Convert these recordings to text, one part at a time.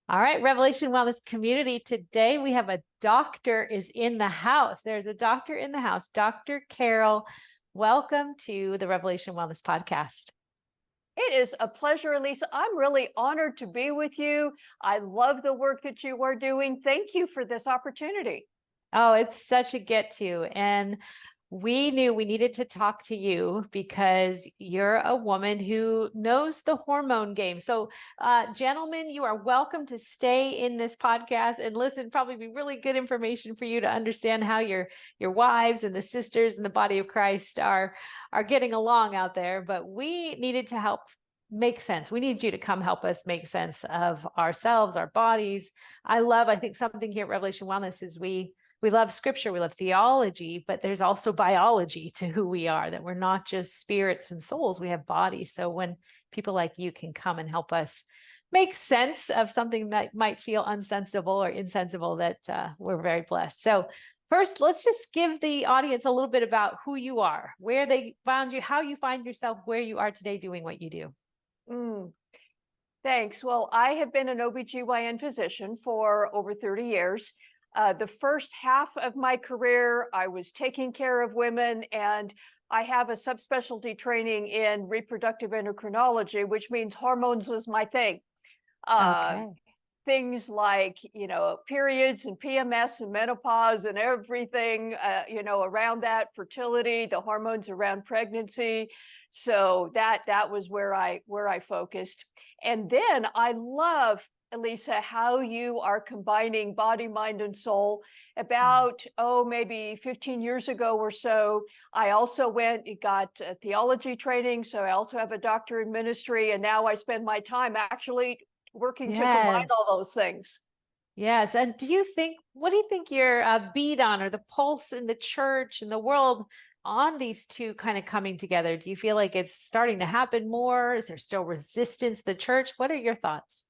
All right, Revelation Wellness community. Today we have a doctor is in the house. There's a doctor in the house, Dr. Carol. Welcome to the Revelation Wellness podcast. It is a pleasure, Alisa. I'm really honored to be with you. I love the work that you are doing. Thank you for this opportunity. Oh, it's such a get to. And we knew we needed to talk to you because you're a woman who knows the hormone game. So, gentlemen, you are welcome to stay in this podcast and listen. Probably be really good information for you to understand how your wives and the sisters in the body of Christ are getting along out there. But we needed to help make sense. We need you to come help us make sense of ourselves, our bodies. I think something here at Revelation Wellness is we love scripture, we love theology, but there's also biology to who we are, that we're not just spirits and souls, we have bodies. So when people like you can come and help us make sense of something that might feel unsensible or insensible, that we're very blessed. So first, let's just give the audience a little bit about who you are, where they found you, how you find yourself, where you are today doing what you do. Thanks. Well, I have been an OBGYN physician for over 30 years. The first half of my career, I was taking care of women, and I have a subspecialty training in reproductive endocrinology, which means hormones was my thing. Okay. Things like, periods and PMS and menopause and everything, around that, fertility, the hormones around pregnancy. So that was where I focused. And then I love, Alisa, how you are combining body, mind, and soul. About, maybe 15 years ago or so, I also got theology training. So I also have a doctorate in ministry. And now I spend my time actually working to combine all those things. Yes. And what do you think your beat on, or the pulse in the church and the world on these two kind of coming together? Do you feel like it's starting to happen more? Is there still resistance to the church? What are your thoughts?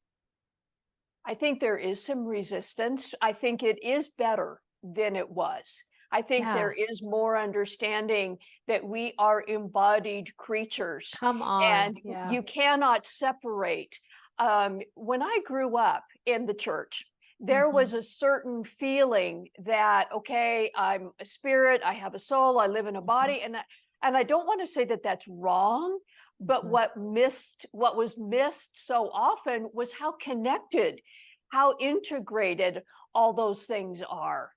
I think there is some resistance. I think it is better than it was. I think there is more understanding that we are embodied creatures. Come on. And you cannot separate. When I grew up in the church, there was a certain feeling that, okay, I'm a spirit, I have a soul, I live in a body. And I don't want to say that that's wrong, but what was missed so often was how connected, how integrated all those things are.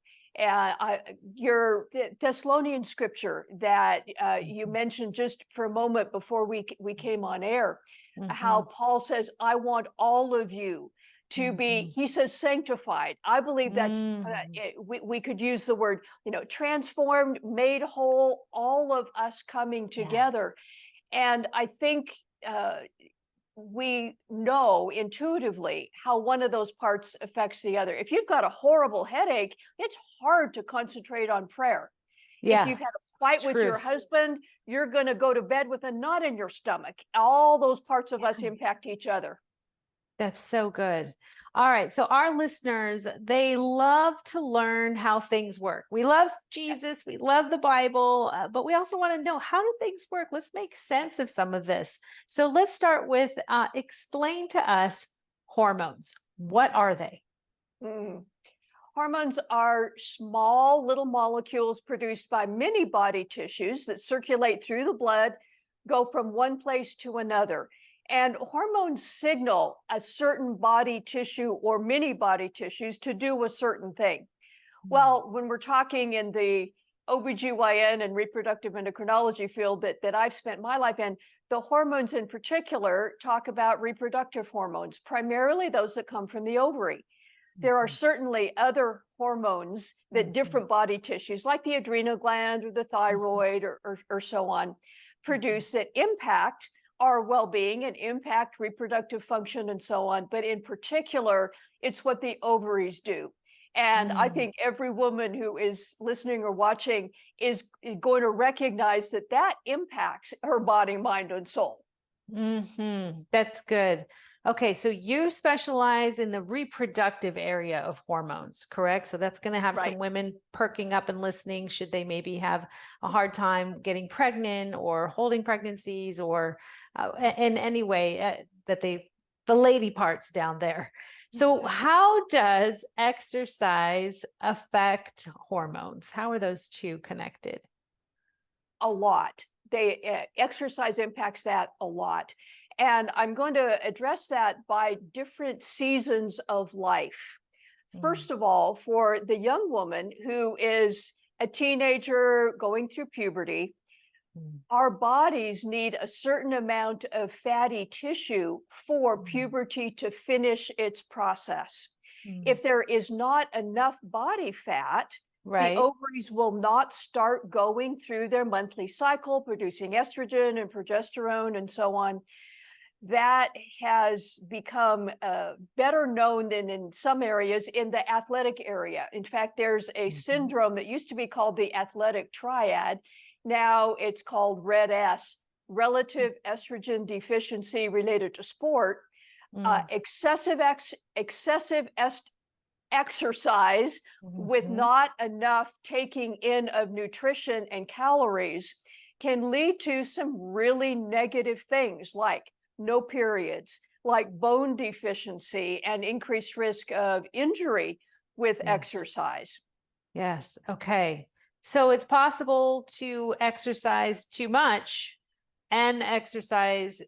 Your Thessalonian scripture that you mentioned just for a moment before we came on air, how Paul says, I want all of you to be, he says, sanctified. I believe that's, we could use the word, transformed, made whole, all of us coming together. And I think we know intuitively how one of those parts affects the other. If you've got a horrible headache, it's hard to concentrate on prayer. If you've had a fight with your husband, you're going to go to bed with a knot in your stomach. All those parts of us impact each other. That's so good. All right. So our listeners, they love to learn how things work. We love Jesus. We love the Bible, but we also want to know, how do things work? Let's make sense of some of this. So let's start with explain to us hormones. What are they? Hormones are small little molecules produced by many body tissues that circulate through the blood, go from one place to another. And hormones signal a certain body tissue or many body tissues to do a certain thing. Well, when we're talking in the OBGYN and reproductive endocrinology field that I've spent my life in, the hormones in particular talk about reproductive hormones, primarily those that come from the ovary. There are certainly other hormones that different body tissues, like the adrenal gland or the thyroid or so on, produce that impact our well-being and impact reproductive function and so on. But in particular, it's what the ovaries do. And I think every woman who is listening or watching is going to recognize that impacts her body, mind, and soul. That's good. Okay, so you specialize in the reproductive area of hormones, correct? So that's going to have some women perking up and listening, should they maybe have a hard time getting pregnant or holding pregnancies, or in any way that the lady parts down there. So how does exercise affect hormones? How are those two connected? A lot. Exercise impacts that a lot. And I'm going to address that by different seasons of life. First of all, for the young woman who is a teenager going through puberty, our bodies need a certain amount of fatty tissue for puberty to finish its process. If there is not enough body fat, the Right. ovaries will not start going through their monthly cycle, producing estrogen and progesterone and so on. That has become better known than in some areas in the athletic area. In fact, there's a syndrome that used to be called the athletic triad. Now it's called RED-S, relative estrogen deficiency related to sport. Excessive exercise with not enough taking in of nutrition and calories can lead to some really negative things like no periods, like bone deficiency and increased risk of injury with exercise. Yes. Okay. So it's possible to exercise too much and exercise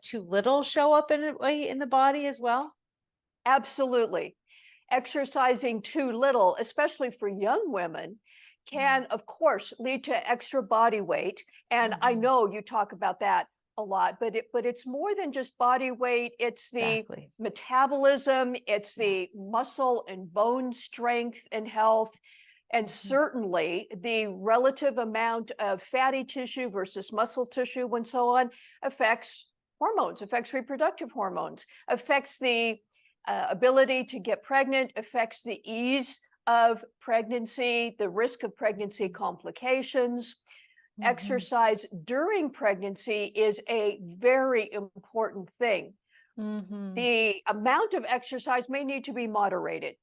too little show up in a way in the body as well? Absolutely. Exercising too little, especially for young women, can, of course, lead to extra body weight. And I know you talk about that a lot, but it's more than just body weight. It's the metabolism, it's the muscle and bone strength and health, and certainly the relative amount of fatty tissue versus muscle tissue and so on affects hormones, affects reproductive hormones, affects the ability to get pregnant, affects the ease of pregnancy, the risk of pregnancy complications. Exercise during pregnancy is a very important thing. The amount of exercise may need to be moderated.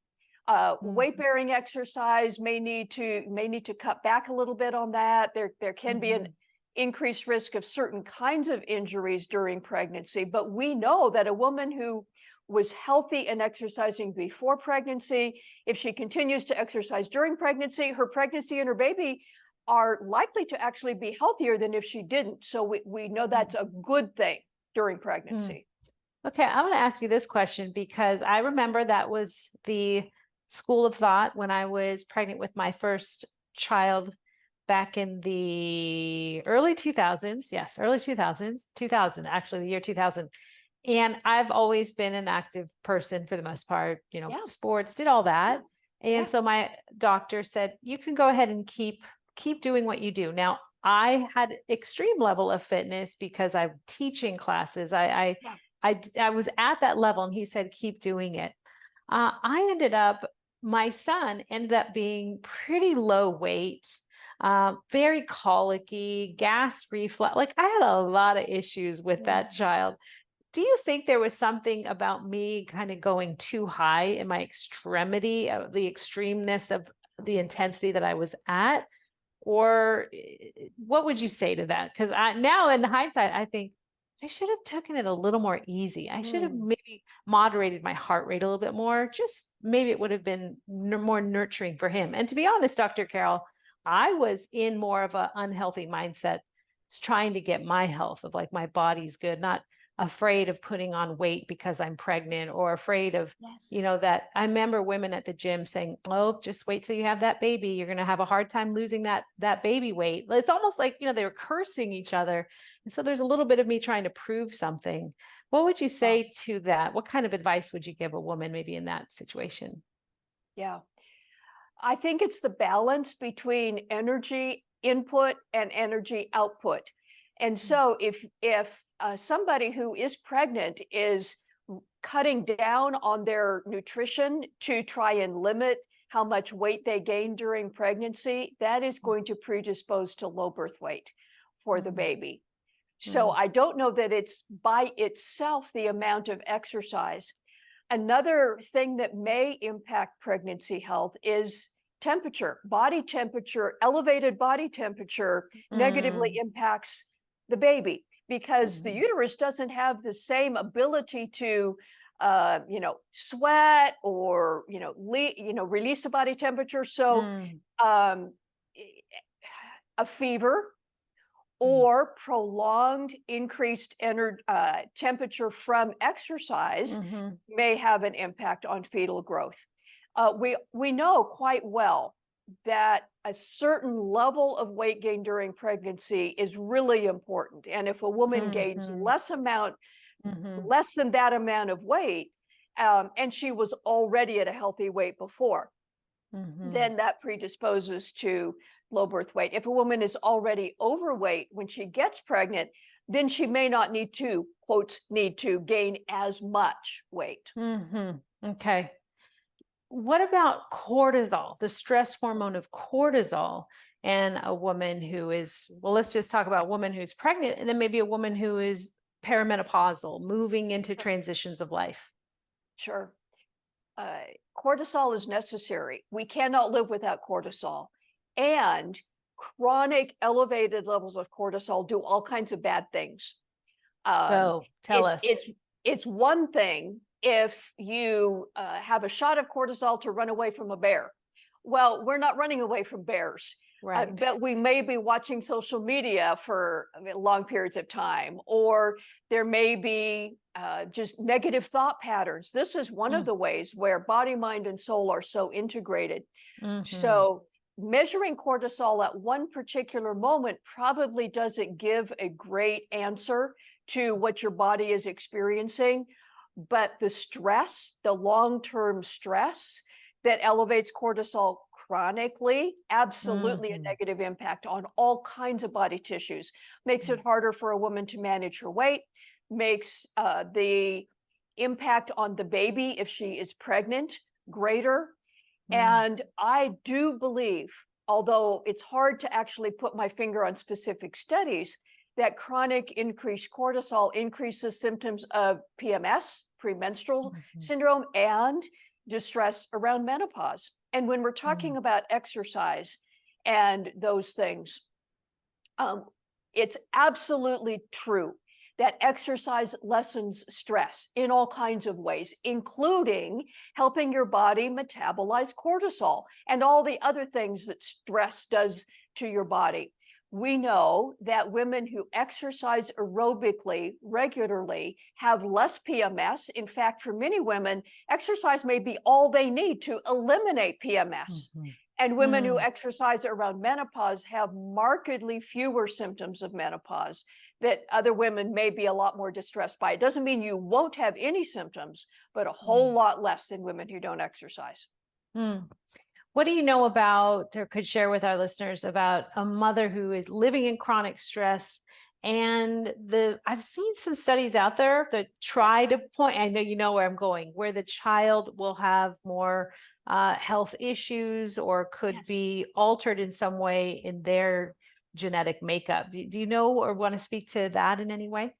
Weight-bearing exercise may need to cut back a little bit on that. There can be an increased risk of certain kinds of injuries during pregnancy, but we know that a woman who was healthy and exercising before pregnancy, if she continues to exercise during pregnancy, her pregnancy and her baby are likely to actually be healthier than if she didn't. So we know that's a good thing during pregnancy. Okay, I'm going to ask you this question because I remember that was the school of thought when I was pregnant with my first child back in the early 2000s. Yes, early 2000s, 2000, actually the year 2000. And I've always been an active person for the most part, sports, did all that. And so my doctor said, you can go ahead and keep doing what you do. Now, I had extreme level of fitness because I'm teaching classes. I was at that level and he said, keep doing it. My son ended up being pretty low weight, very colicky, gas reflux. Like I had a lot of issues with that child. Do you think there was something about me kind of going too high in my extremity of the extremeness of the intensity that I was at? Or what would you say to that? Because now in hindsight, I think I should have taken it a little more easy. I should have maybe moderated my heart rate a little bit more. Just maybe it would have been more nurturing for him. And to be honest, Dr. Carol, I was in more of an unhealthy mindset, trying to get my health of like my body's good, not afraid of putting on weight because I'm pregnant or afraid of, that I remember women at the gym saying, oh, just wait till you have that baby. You're going to have a hard time losing that baby weight. It's almost like, they were cursing each other. And so there's a little bit of me trying to prove something. What would you say to that? What kind of advice would you give a woman maybe in that situation? Yeah, I think it's the balance between energy input and energy output. And so if somebody who is pregnant is cutting down on their nutrition to try and limit how much weight they gain during pregnancy, that is going to predispose to low birth weight for the baby. So I don't know that it's by itself the amount of exercise. Another thing that may impact pregnancy health is temperature. Body temperature, elevated body temperature negatively impacts the baby because the uterus doesn't have the same ability to sweat or, release of body temperature. So um, a fever or prolonged increased temperature from exercise may have an impact on fetal growth. We know quite well that a certain level of weight gain during pregnancy is really important. And if a woman gains less than that amount of weight, and she was already at a healthy weight before, then that predisposes to low birth weight. If a woman is already overweight when she gets pregnant, then she may not need to, quotes, need to gain as much weight. Okay. What about cortisol, the stress hormone of cortisol, and a woman who is, well, let's just talk about a woman who's pregnant, and then maybe a woman who is perimenopausal, moving into transitions of life? Sure. Cortisol is necessary. We cannot live without cortisol. And chronic elevated levels of cortisol do all kinds of bad things. Tell us. It's one thing if you have a shot of cortisol to run away from a bear. Well, we're not running away from bears. Right. But we may be watching social media for long periods of time, or there may be just negative thought patterns. This is one of the ways where body, mind, and soul are so integrated. So measuring cortisol at one particular moment probably doesn't give a great answer to what your body is experiencing, but the stress, the long-term stress that elevates cortisol chronically, absolutely a negative impact on all kinds of body tissues. Makes it harder for a woman to manage her weight, makes the impact on the baby if she is pregnant greater. And I do believe, although it's hard to actually put my finger on specific studies, that chronic increased cortisol increases symptoms of PMS, premenstrual syndrome, and distress around menopause. And when we're talking about exercise and those things, it's absolutely true that exercise lessens stress in all kinds of ways, including helping your body metabolize cortisol and all the other things that stress does to your body. We know that women who exercise aerobically regularly have less PMS. In fact, for many women, exercise may be all they need to eliminate PMS. And women who exercise around menopause have markedly fewer symptoms of menopause that other women may be a lot more distressed by. It doesn't mean you won't have any symptoms, but a whole lot less than women who don't exercise. What do you know about, or could share with our listeners about, a mother who is living in chronic stress? And I've seen some studies out there that try to point, I know you know where I'm going, where the child will have more health issues or could be altered in some way in their genetic makeup. Do you know or want to speak to that in any way?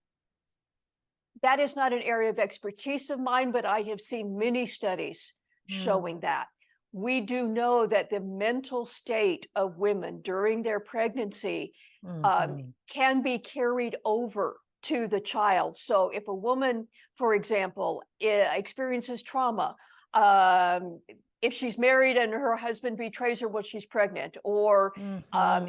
That is not an area of expertise of mine, but I have seen many studies showing that. We do know that the mental state of women during their pregnancy can be carried over to the child. So if a woman, for example, experiences trauma, if she's married and her husband betrays her while she's pregnant, or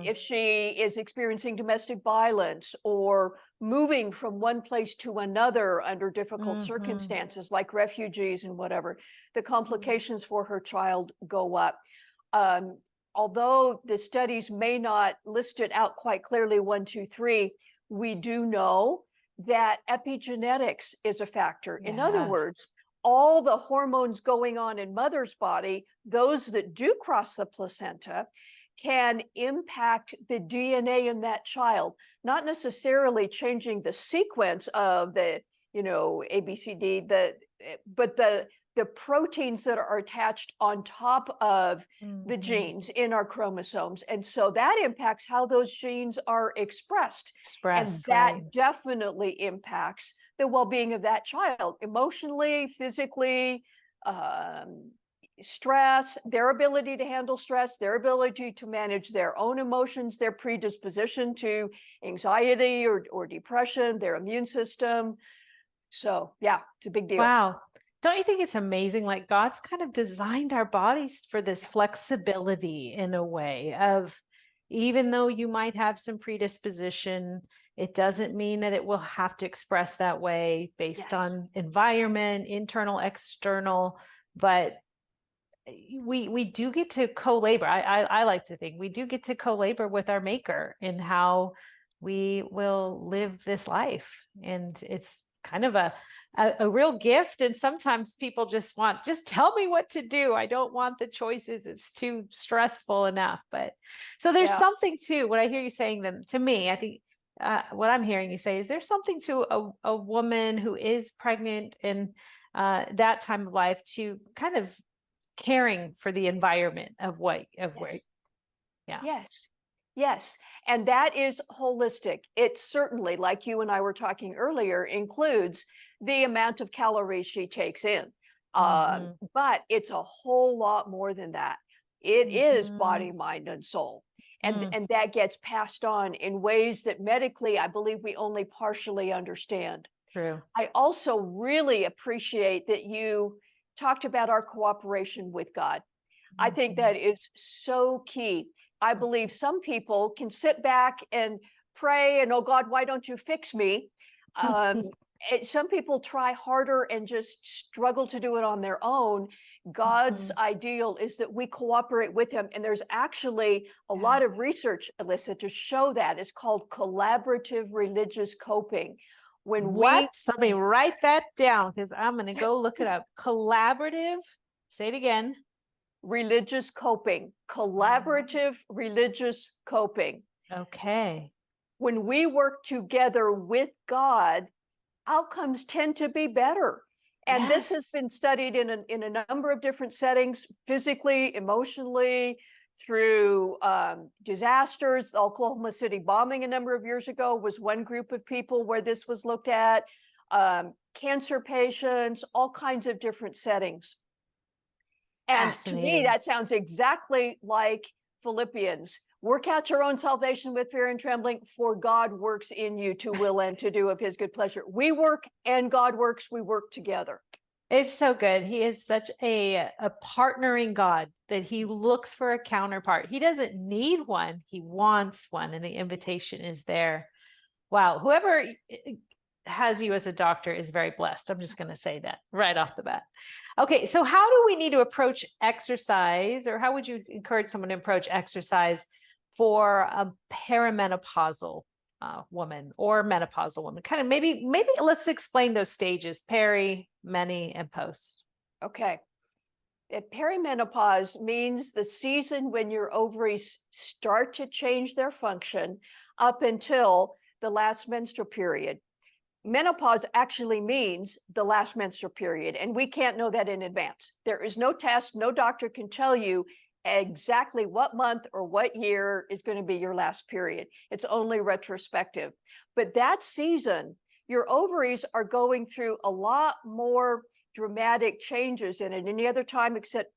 if she is experiencing domestic violence or moving from one place to another under difficult circumstances like refugees and whatever, the complications for her child go up. Although the studies may not list it out quite clearly, 1, 2, 3, we do know that epigenetics is a factor. In other words, all the hormones going on in mother's body, those that do cross the placenta, can impact the DNA in that child, not necessarily changing the sequence of the, ABCD, but the proteins that are attached on top of the genes in our chromosomes. And so that impacts how those genes are expressed. And that definitely impacts the well-being of that child, emotionally, physically, stress, their ability to handle stress, their ability to manage their own emotions, their predisposition to anxiety or depression, their immune system. So yeah, it's a big deal. Wow. don't you think it's amazing? Like God's kind of designed our bodies for this flexibility in a way of, even though you might have some predisposition, it doesn't mean that it will have to express that way based Yes. on environment, internal, external. But we do get to co-labor. I like to think we do get to co-labor with our maker in how we will live this life. And it's kind of a real gift. And sometimes people just tell me what to do. I don't want the choices. It's too stressful enough. But so there's something to what I hear you saying then to me, I think what I'm hearing you say is there's something to a woman who is pregnant in that time of life to kind of caring for the environment of where, Yes. And that is holistic. It certainly, like you and I were talking earlier, includes the amount of calories she takes in. But it's a whole lot more than that. It is body, mind, and soul. And that gets passed on in ways that medically, I believe we only partially understand. True. I also really appreciate that you talked about our cooperation with God. I think that is so key. I believe some people can sit back and pray and, oh God, why don't you fix me? Some people try harder and just struggle to do it on their own. God's ideal is that we cooperate with him. And there's actually a lot of research, Alisa, to show that. It's called collaborative religious coping. Somebody write that down because I'm going to go look it up. Collaborative, say it again. Religious coping, collaborative religious coping. Okay. When we work together with God, outcomes tend to be better. And this has been studied in a number of different settings, physically, emotionally, through disasters. The Oklahoma City bombing a number of years ago was one group of people where this was looked at. Cancer patients, all kinds of different settings. And to me, that sounds exactly like Philippians. Work out your own salvation with fear and trembling, for God works in you to will and to do of his good pleasure. We work and God works, we work together. It's so good. He is such a partnering God that he looks for a counterpart. He doesn't need one, he wants one, and the invitation is there. Wow. Whoever has you as a doctor is very blessed. I'm just going to say that right off the bat. Okay, so how do we need to approach exercise, or how would you encourage someone to approach exercise for a perimenopausal woman or menopausal woman? Kind of maybe let's explain those stages: peri, meni, and post. Okay. Perimenopause means the season when your ovaries start to change their function up until the last menstrual period. Menopause actually means the last menstrual period, and we can't know that in advance. There is no test, no doctor can tell you exactly what month or what year is going to be your last period. It's only retrospective. But that season, your ovaries are going through a lot more dramatic changes than at any other time except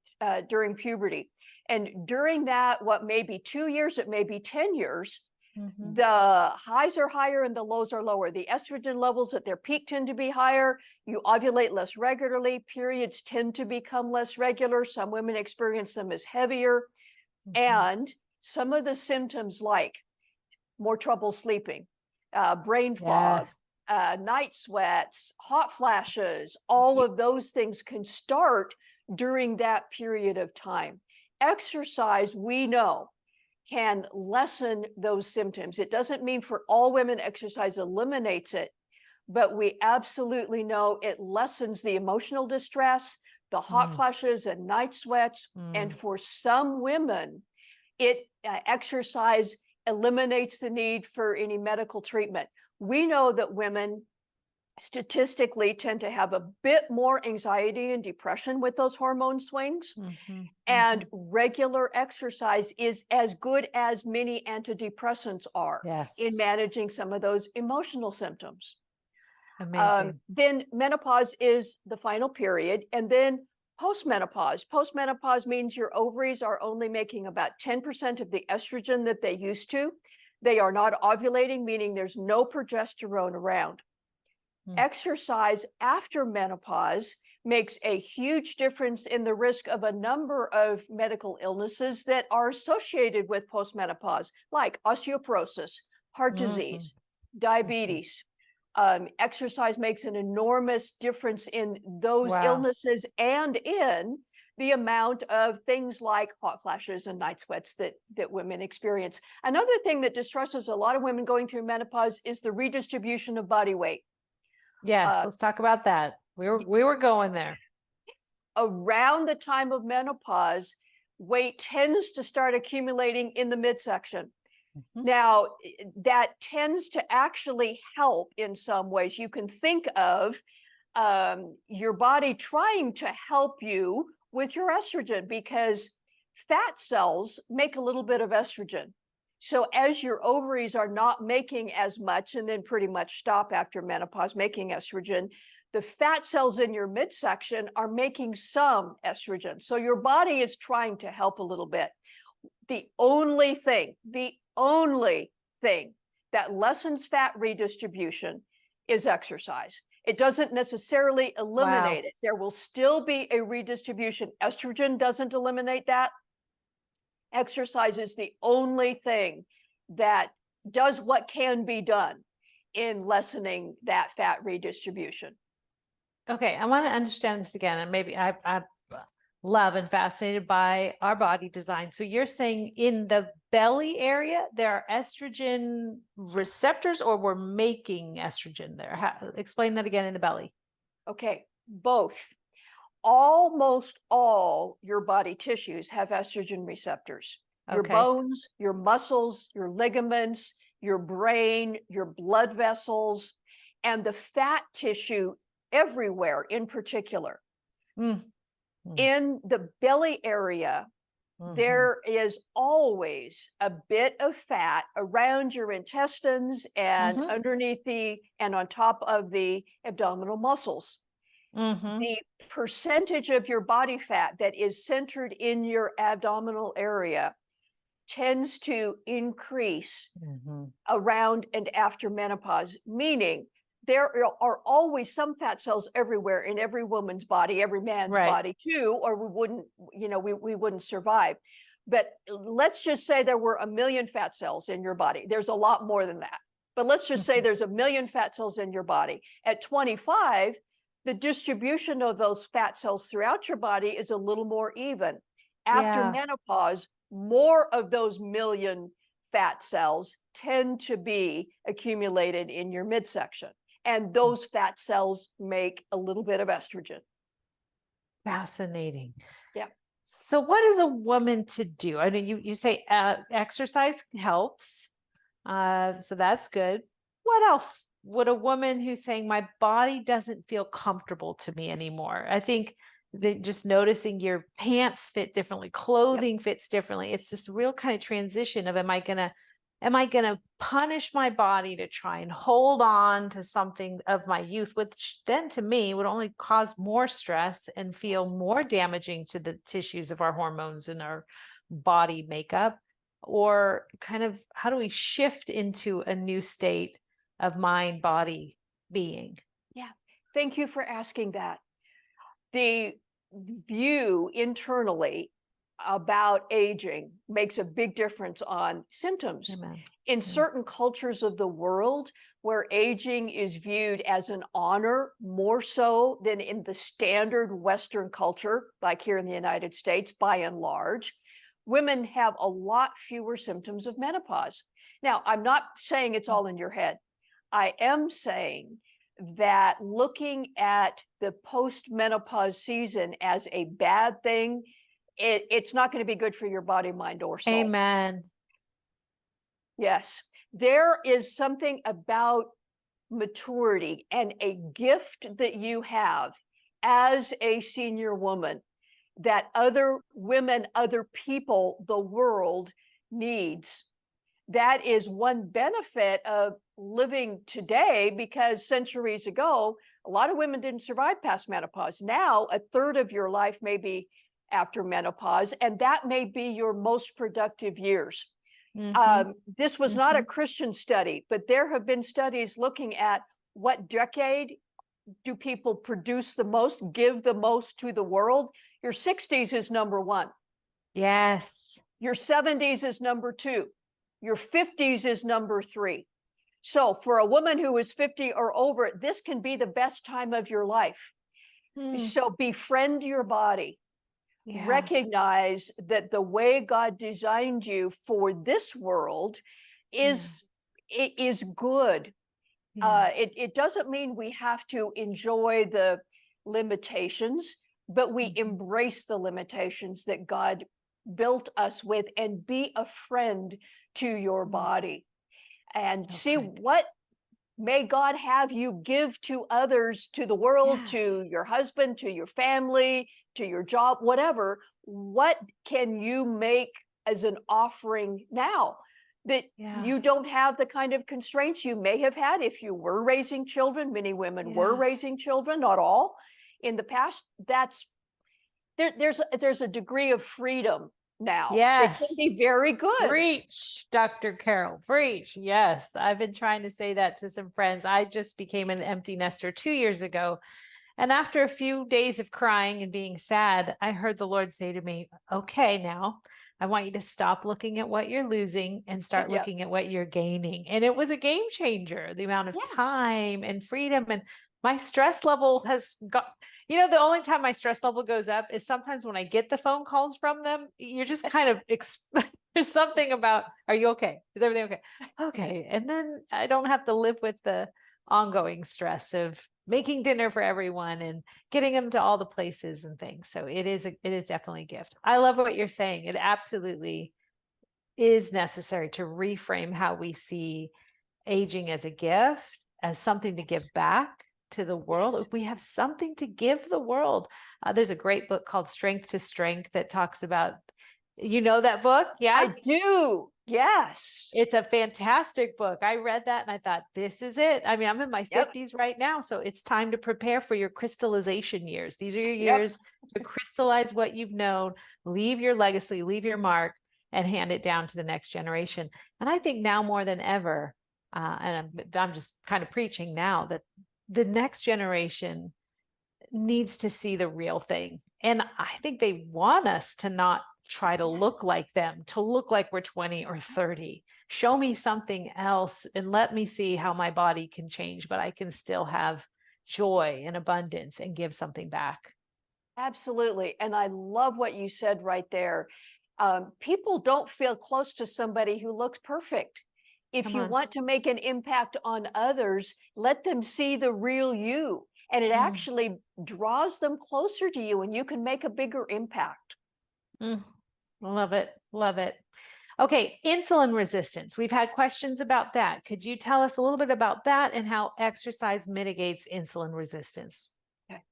during puberty. And during that, what may be 2 years, it may be 10 years, the highs are higher and the lows are lower. The estrogen levels at their peak tend to be higher. You ovulate less regularly. Periods tend to become less regular. Some women experience them as heavier. And some of the symptoms, like more trouble sleeping, brain fog, night sweats, hot flashes, all of those things can start during that period of time. Exercise, we know, can lessen those symptoms. It doesn't mean for all women exercise eliminates it, but we absolutely know it lessens the emotional distress, the hot flashes and night sweats. And for some women, exercise eliminates the need for any medical treatment. We know that women statistically tend to have a bit more anxiety and depression with those hormone swings. And regular exercise is as good as many antidepressants are in managing some of those emotional symptoms. Amazing. Then menopause is the final period. And then postmenopause. Postmenopause means your ovaries are only making about 10% of the estrogen that they used to. They are not ovulating, meaning there's no progesterone around. Exercise after menopause makes a huge difference in the risk of a number of medical illnesses that are associated with postmenopause, like osteoporosis, heart disease, diabetes. Exercise makes an enormous difference in those Wow. illnesses and in the amount of things like hot flashes and night sweats that women experience. Another thing that distresses a lot of women going through menopause is the redistribution of body weight. Yes, let's talk about that. We were going there. Around the time of menopause, weight tends to start accumulating in the midsection. Now, that tends to actually help in some ways. You can think of your body trying to help you with your estrogen, because fat cells make a little bit of estrogen. So as your ovaries are not making as much and then pretty much stop after menopause making estrogen, the fat cells in your midsection are making some estrogen. So your body is trying to help a little bit. The only thing that lessens fat redistribution is exercise. It doesn't necessarily eliminate it. There will still be a redistribution. Estrogen doesn't eliminate that. Exercise is the only thing that does what can be done in lessening that fat redistribution. Okay, I want to understand this again, and maybe I love and fascinated by our body design. So you're saying in the belly area, there are estrogen receptors, or we're making estrogen there? Explain that again in the belly. Okay, both. Almost all your body tissues have estrogen receptors. Your bones, your muscles, your ligaments, your brain, your blood vessels, and the fat tissue everywhere in particular. In the belly area, there is always a bit of fat around your intestines and underneath and on top of the abdominal muscles. The percentage of your body fat that is centered in your abdominal area tends to increase around and after menopause, meaning there are always some fat cells everywhere in every woman's body, every man's body too, or we wouldn't, we wouldn't survive. But let's just say there were 1 million fat cells in your body. There's a lot more than that. But let's just say there's 1 million fat cells in your body. At 25, the distribution of those fat cells throughout your body is a little more even. After menopause, more of those 1 million fat cells tend to be accumulated in your midsection. And those fat cells make a little bit of estrogen. Fascinating. Yeah. So what is a woman to do? I mean, you say exercise helps. So that's good. What else would a woman who's saying my body doesn't feel comfortable to me anymore? I think that just noticing your pants fit differently, clothing fits differently. It's this real kind of transition of am I gonna punish my body to try and hold on to something of my youth, which then to me would only cause more stress and feel more damaging to the tissues of our hormones and our body makeup? Or kind of how do we shift into a new state of mind, body, being? Yeah, thank you for asking that. The view internally about aging makes a big difference on symptoms. Amen. In certain cultures of the world where aging is viewed as an honor more so than in the standard Western culture, like here in the United States, by and large, women have a lot fewer symptoms of menopause. Now, I'm not saying it's all in your head. I am saying that looking at the post-menopause season as a bad thing, it's not going to be good for your body, mind, or soul. Amen. Yes. There is something about maturity and a gift that you have as a senior woman that other women, other people, the world needs. That is one benefit of living today, because centuries ago, a lot of women didn't survive past menopause. Now, a third of your life may be after menopause, and that may be your most productive years. This was not a Christian study, but there have been studies looking at what decade do people produce the most, give the most to the world? Your 60s is number one. Yes. Your 70s is number two. Your 50s is number three. So for a woman who is 50 or over, this can be the best time of your life. So befriend your body. Yeah. Recognize that the way God designed you for this world is good. It doesn't mean we have to enjoy the limitations, but we embrace the limitations that God built us with, and be a friend to your body, and see what may God have you give to others, to the world, to your husband, to your family, to your job, whatever. What can you make as an offering now that you don't have the kind of constraints you may have had if you were raising children? Many women were raising children, not all. In the past, there's a degree of freedom now that can be very good. Preach, Dr. Carol, preach. Yes, I've been trying to say that to some friends. I just became an empty nester 2 years ago. And after a few days of crying and being sad, I heard the Lord say to me, okay, now I want you to stop looking at what you're losing and start looking at what you're gaining. And it was a game changer, the amount of time and freedom. And my stress level has got, the only time my stress level goes up is sometimes when I get the phone calls from them. You're just kind of, there's something about, are you okay? Is everything okay? Okay. And then I don't have to live with the ongoing stress of making dinner for everyone and getting them to all the places and things. So it is definitely a gift. I love what you're saying. It absolutely is necessary to reframe how we see aging as a gift, as something to give back to the world. We have something to give the world. There's a great book called Strength to Strength that talks about, that book? Yeah, I do. Yes. It's a fantastic book. I read that and I thought, this is it. I mean, I'm in my 50s right now, so it's time to prepare for your crystallization years. These are your years to crystallize what you've known, leave your legacy, leave your mark, and hand it down to the next generation. And I think now more than ever, and I'm just kind of preaching now, that the next generation needs to see the real thing. And I think they want us to not try to look like them, to look like we're 20 or 30. Show me something else and let me see how my body can change, but I can still have joy and abundance and give something back. Absolutely. And I love what you said right there. People don't feel close to somebody who looks perfect. If you want to make an impact on others, let them see the real you. And it actually draws them closer to you, and you can make a bigger impact. Love it. Love it. Okay. Insulin resistance. We've had questions about that. Could you tell us a little bit about that and how exercise mitigates insulin resistance? Okay.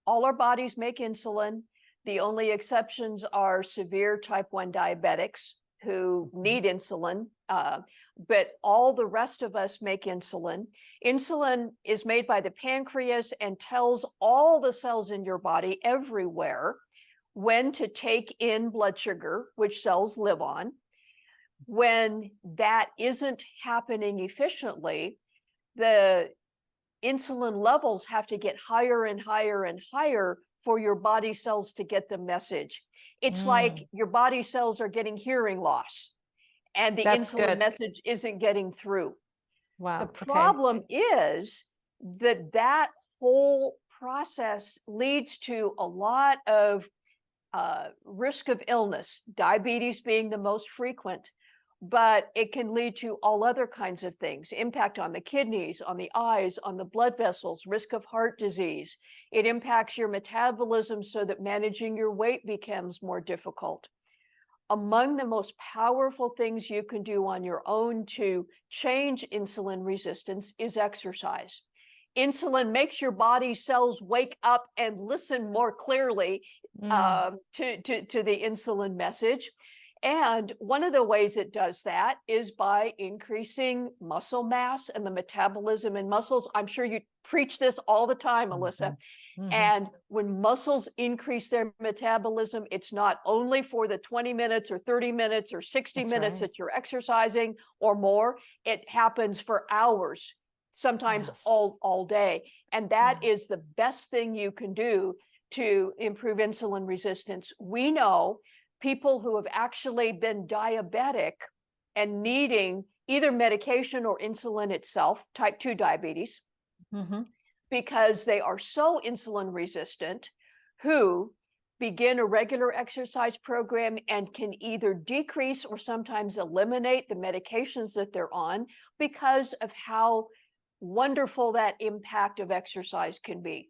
All our bodies make insulin. The only exceptions are severe type 1 diabetics who need insulin, but all the rest of us make insulin. Insulin is made by the pancreas and tells all the cells in your body everywhere when to take in blood sugar, which cells live on. When that isn't happening efficiently, the insulin levels have to get higher and higher and higher for your body cells to get the message. It's like your body cells are getting hearing loss and the insulin message isn't getting through. Wow. The problem is that whole process leads to a lot of risk of illness, diabetes being the most frequent, but it can lead to all other kinds of things, impact on the kidneys, on the eyes, on the blood vessels, risk of heart disease. It impacts your metabolism so that managing your weight becomes more difficult. Among the most powerful things you can do on your own to change insulin resistance is exercise. Insulin makes your body cells wake up and listen more clearly to the insulin message. And one of the ways it does that is by increasing muscle mass and the metabolism in muscles. I'm sure you preach this all the time, Alisa. And when muscles increase their metabolism, it's not only for the 20 minutes or 30 minutes or 60 minutes that you're exercising or more. It happens for hours. sometimes Yes. all day. And that Yeah. is the best thing you can do to improve insulin resistance. We know people who have actually been diabetic and needing either medication or insulin itself, type 2 diabetes, Mm-hmm. because they are so insulin resistant, who begin a regular exercise program and can either decrease or sometimes eliminate the medications that they're on because of how wonderful that impact of exercise can be.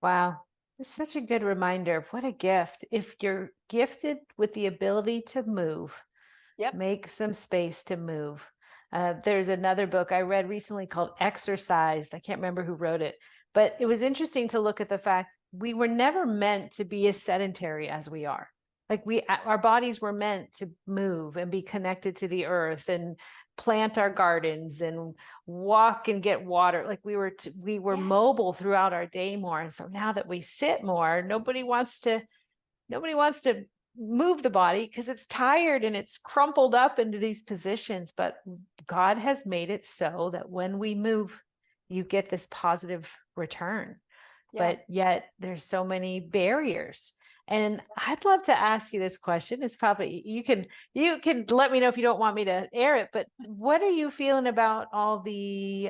Wow. It's such a good reminder of what a gift. If you're gifted with the ability to move, Yep. make some space to move. There's another book I read recently called Exercised. I can't remember who wrote it, but it was interesting to look at the fact we were never meant to be as sedentary as we are. Like our bodies were meant to move and be connected to the earth and plant our gardens and walk and get water. Like we were Yes. mobile throughout our day more. And so now that we sit more, nobody wants to move the body because it's tired and it's crumpled up into these positions. But God has made it so that when we move, you get this positive return. Yeah. But yet there's so many barriers. And I'd love to ask you this question. It's probably you can let me know if you don't want me to air it, but what are you feeling about all the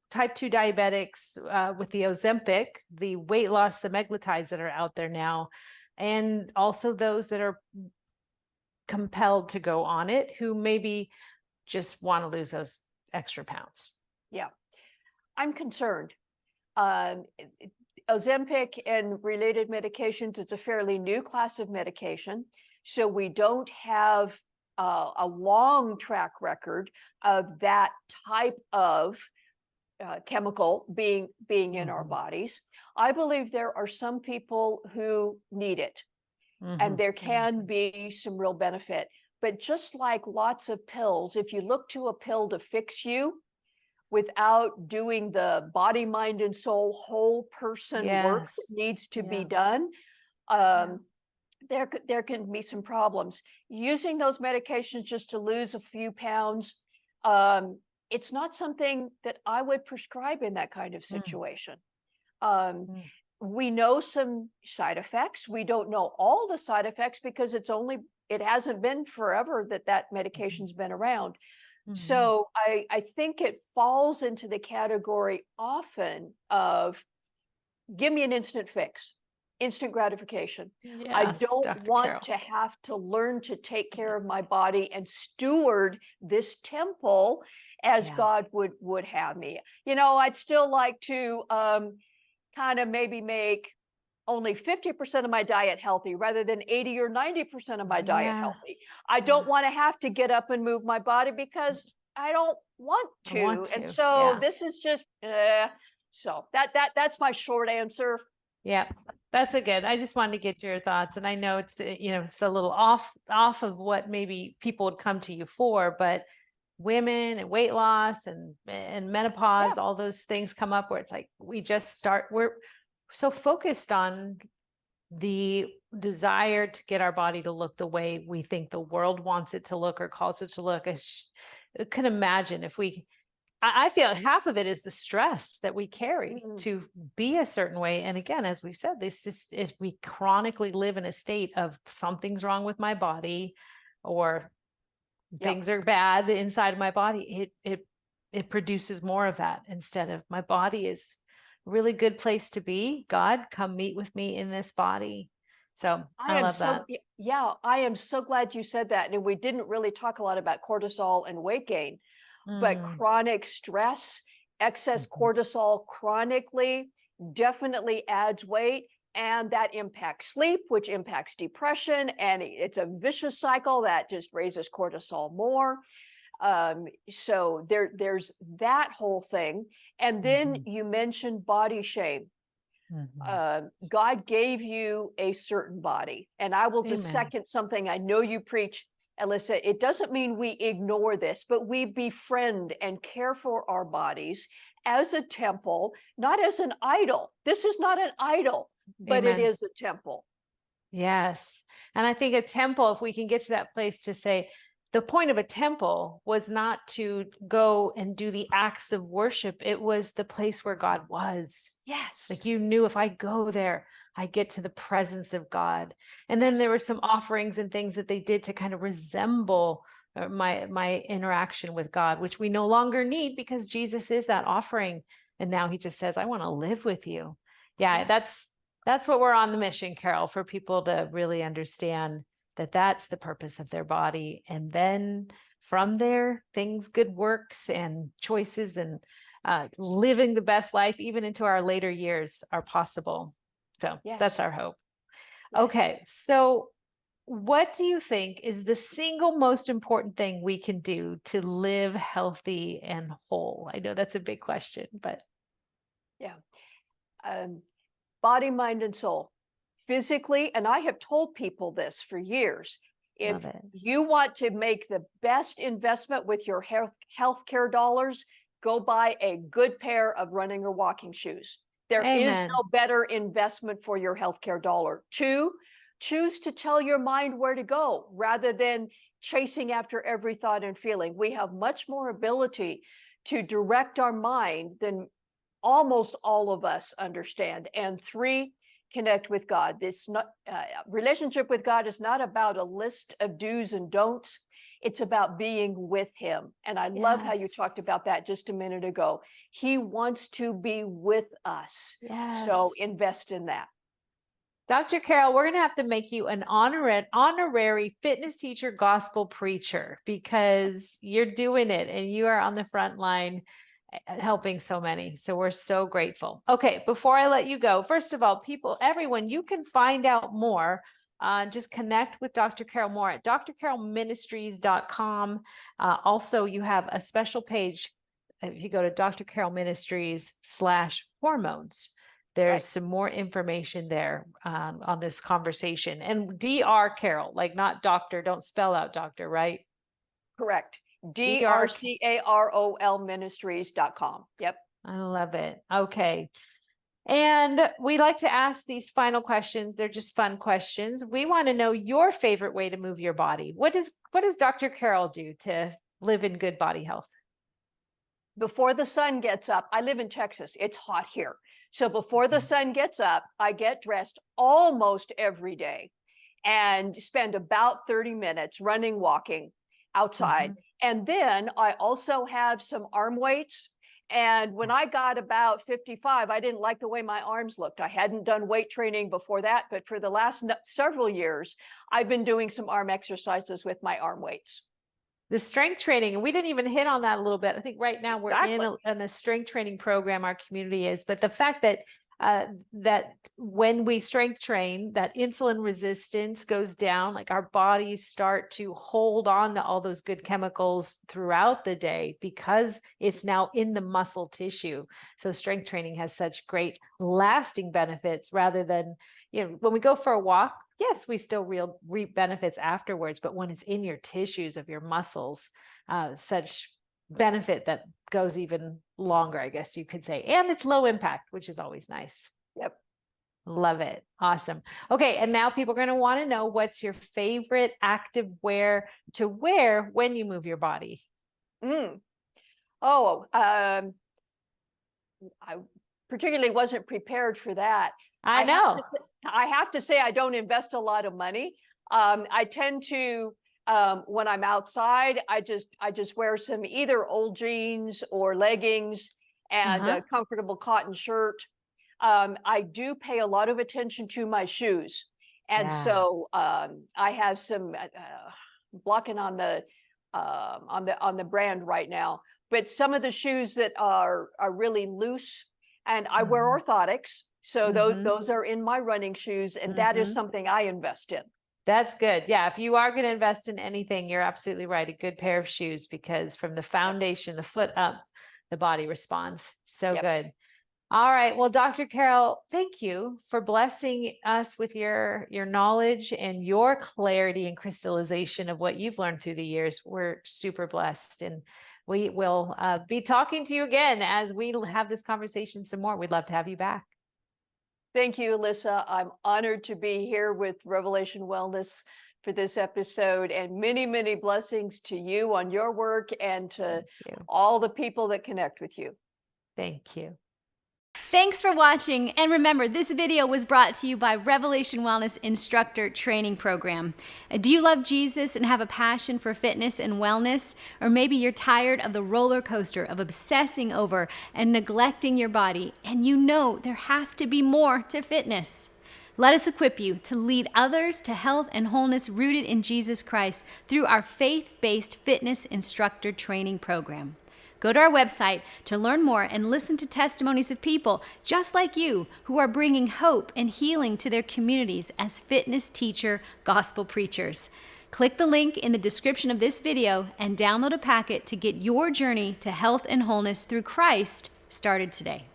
type 2 diabetics with the Ozempic, the weight loss semaglutides that are out there now, and also those that are compelled to go on it who maybe just want to lose those extra pounds? Yeah. I'm concerned. Ozempic and related medications, it's a fairly new class of medication. So we don't have a long track record of that type of chemical being in our bodies. I believe there are some people who need it, and there can be some real benefit. But just like lots of pills, if you look to a pill to fix you, without doing the body, mind, and soul whole person work that needs to be done, there can be some problems. Using those medications just to lose a few pounds, it's not something that I would prescribe in that kind of situation. We know some side effects. We don't know all the side effects because it hasn't been forever that medication's been around. So I think it falls into the category often of give me an instant fix, instant gratification. I don't want to have to learn to take care of my body and steward this temple as God would have me. I'd still like to kind of maybe make only 50% of my diet healthy rather than 80 or 90% of my diet healthy. I don't want to have to get up and move my body because I don't want to. And so this is just, so that's my short answer. Yeah, that's a good. I just wanted to get your thoughts. And I know it's, it's a little off of what maybe people would come to you for, but women and weight loss and menopause, all those things come up where it's like, we're so focused on the desire to get our body to look the way we think the world wants it to look or calls it to look. I can imagine if I feel half of it is the stress that we carry to be a certain way. And again, as we've said, if we chronically live in a state of something's wrong with my body or things are bad inside of my body, it produces more of that instead of my body is really good place to be. God, come meet with me in this body. So I love that. Yeah, I am so glad you said that. And we didn't really talk a lot about cortisol and weight gain, but chronic stress, excess cortisol chronically definitely adds weight. And that impacts sleep, which impacts depression. And it's a vicious cycle that just raises cortisol more. So there's that whole thing. And then you mentioned body shame. God gave you a certain body. And I will just second something I know you preach, Alisa. It doesn't mean we ignore this, but we befriend and care for our bodies as a temple, not as an idol. This is not an idol, but it is a temple. Yes. And I think a temple, if we can get to that place to say, the point of a temple was not to go and do the acts of worship. It was the place where God was. Yes. Like you knew, if I go there, I get to the presence of God. And then there were some offerings and things that they did to kind of resemble my interaction with God, which we no longer need because Jesus is that offering. And now he just says, I want to live with you. Yeah, that's what we're on the mission, Carol, for people to really understand that that's the purpose of their body. And then from there, things, good works and choices and living the best life, even into our later years, are possible. So that's our hope. Yes. Okay, so what do you think is the single most important thing we can do to live healthy and whole? I know that's a big question, but. Yeah. Body, mind, and soul. Physically, and I have told people this for years, if you want to make the best investment with your healthcare dollars, go buy a good pair of running or walking shoes. There is no better investment for your healthcare dollar. 2, choose to tell your mind where to go rather than chasing after every thought and feeling. We have much more ability to direct our mind than almost all of us understand. And 3, connect with God. This relationship with God is not about a list of do's and don'ts. It's about being with him. And I love how you talked about that just a minute ago. He wants to be with us. So invest in that. Dr. Carol, we're going to have to make you an honorary fitness teacher, gospel preacher, because you're doing it and you are on the front line helping so many. So we're so grateful. Okay, before I let you go, first of all, everyone, you can find out more. Just connect with Dr. Carol Moore at drcarolministries.com. Also, you have a special page. If you go to Dr. Carol Ministries /hormones, there's some more information there on this conversation. And Dr. Carol, like not doctor, don't spell out doctor, right? Correct. DRCAROL ministries.com. Yep. I love it. Okay. And we like to ask these final questions. They're just fun questions. We want to know your favorite way to move your body. What does Dr. Carol do to live in good body health? Before the sun gets up, I live in Texas. It's hot here. So before the sun gets up, I get dressed almost every day and spend about 30 minutes running, walking outside. And then I also have some arm weights. And when I got about 55, I didn't like the way my arms looked. I hadn't done weight training before that, but for the last several years, I've been doing some arm exercises with my arm weights. The strength training, and we didn't even hit on that a little bit. I think right now we're in a strength training program, our community is, but the fact that that when we strength train, that insulin resistance goes down, like our bodies start to hold on to all those good chemicals throughout the day because it's now in the muscle tissue. So strength training has such great lasting benefits rather than, when we go for a walk, yes, we still reap benefits afterwards, but when it's in your tissues of your muscles, such benefit that goes even longer, I guess you could say. And it's low impact, which is always nice. Yep. Love it. Awesome. Okay. And now people are going to want to know, what's your favorite active wear to wear when you move your body? I particularly wasn't prepared for that. I know. I have to say I don't invest a lot of money. I tend to, when I'm outside, I just wear some either old jeans or leggings and a comfortable cotton shirt. I do pay a lot of attention to my shoes. And so I have some blocking on the brand right now, but some of the shoes that are really loose, and I wear orthotics. So those are in my running shoes, and that is something I invest in. That's good. Yeah. If you are going to invest in anything, you're absolutely right. A good pair of shoes, because from the foundation, the foot up, the body responds. So good. All right. Well, Dr. Carol, thank you for blessing us with your knowledge and your clarity and crystallization of what you've learned through the years. We're super blessed, and we will be talking to you again as we have this conversation some more. We'd love to have you back. Thank you, Alisa. I'm honored to be here with Revelation Wellness for this episode, and many, many blessings to you on your work and to all the people that connect with you. Thank you. Thanks for watching, and remember, this video was brought to you by Revelation Wellness Instructor Training Program. Do you love Jesus and have a passion for fitness and wellness? Or maybe you're tired of the roller coaster of obsessing over and neglecting your body, and you know there has to be more to fitness. Let us equip you to lead others to health and wholeness rooted in Jesus Christ through our faith-based fitness instructor training program. Go to our website to learn more and listen to testimonies of people just like you who are bringing hope and healing to their communities as fitness teacher gospel preachers. Click the link in the description of this video and download a packet to get your journey to health and wholeness through Christ started today.